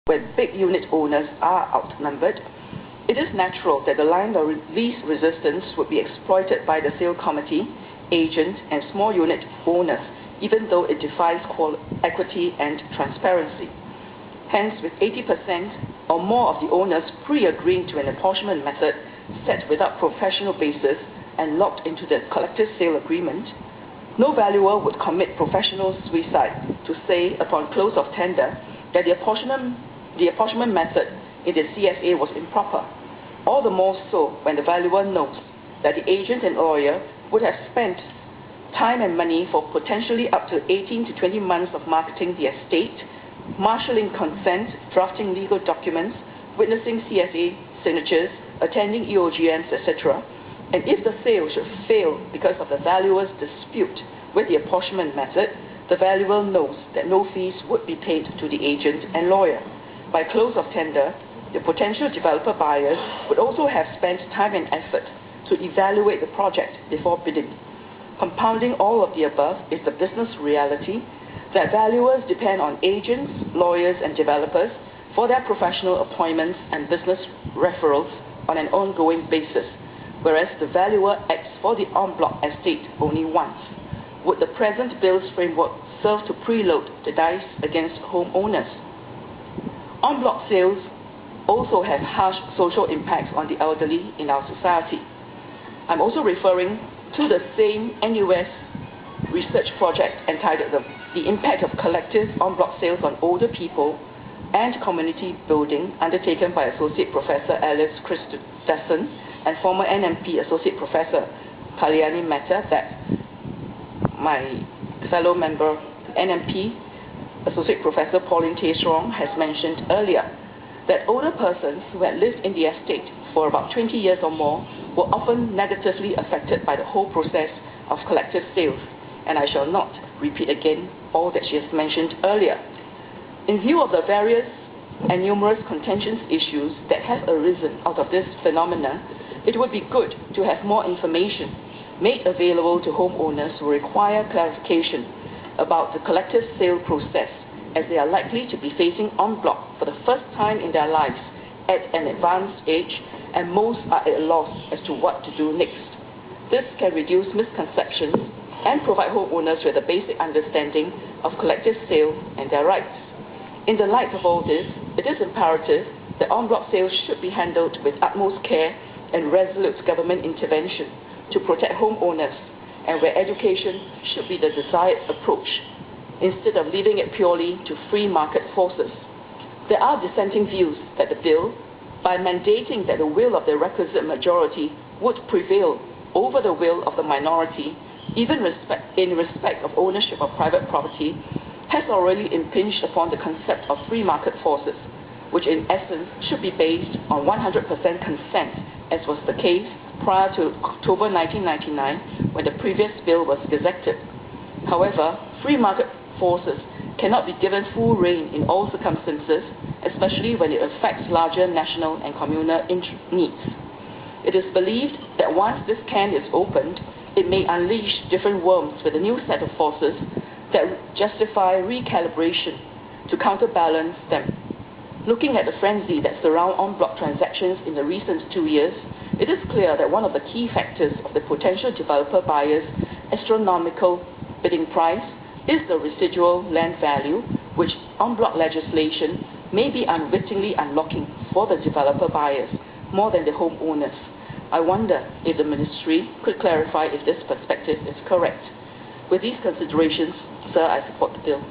where big unit owners are outnumbered, it is natural that the line of least resistance would be exploited by the sale committee, agent, and small unit owners, even though it defies equity and transparency. Hence, with 80% or more of the owners pre-agreeing to an apportionment method set without professional basis and locked into the collective sale agreement, no valuer would commit professional suicide to say, upon close of tender, that the apportionment method in the CSA was improper, all the more so when the valuer knows that the agent and lawyer would have spent time and money for potentially up to 18 to 20 months of marketing the estate, marshalling consent, drafting legal documents, witnessing CSA signatures, attending EOGMs, etc. And if the sale should fail because of the valuer's dispute with the apportionment method, the valuer knows that no fees would be paid to the agent and lawyer. By close of tender, the potential developer buyers would also have spent time and effort to evaluate the project before bidding. Compounding all of the above is the business reality that valuers depend on agents, lawyers, and developers for their professional appointments and business referrals on an ongoing basis, whereas the valuer acts for the en bloc estate only once. Would the present bill's framework serve to preload the dice against homeowners? En bloc sales also have harsh social impacts on the elderly in our society. I'm also referring to the same NUS research project entitled The Impact of Collective En bloc Sales on Older People and Community Building, undertaken by Associate Professor Alice Christopherson and former NMP Associate Professor Kalyani Mehta, that my fellow member NMP Associate Professor Pauline Tay-Strong has mentioned earlier, that older persons who had lived in the estate for about 20 years or more were often negatively affected by the whole process of collective sales, and I shall not repeat again all that she has mentioned earlier. In view of the various and numerous contentious issues that have arisen out of this phenomena, it would be good to have more information made available to homeowners who require clarification about the collective sale process, as they are likely to be facing en bloc for the first time in their lives at an advanced age, and most are at a loss as to what to do next. This can reduce misconceptions and provide homeowners with a basic understanding of collective sale and their rights. In the light of all this, it is imperative that en bloc sales should be handled with utmost care and resolute government intervention to protect homeowners, and where education should be the desired approach, instead of leaving it purely to free market forces. There are dissenting views that the bill, by mandating that the will of the requisite majority would prevail over the will of the minority, even in respect of ownership of private property, has already impinged upon the concept of free market forces, which in essence should be based on 100% consent, as was the case prior to October 1999 when the previous bill was gazetted. However, free market forces cannot be given full rein in all circumstances, especially when it affects larger national and communal needs. It is believed that once this can is opened, it may unleash different worms with a new set of forces that justify recalibration to counterbalance them. Looking at the frenzy that surrounds en bloc transactions in the recent 2 years, it is clear that one of the key factors of the potential developer buyer's astronomical bidding price is the residual land value, which en bloc legislation may be unwittingly unlocking for the developer buyers more than the homeowners. I wonder if the ministry could clarify if this perspective is correct. With these considerations, sir, I support the bill.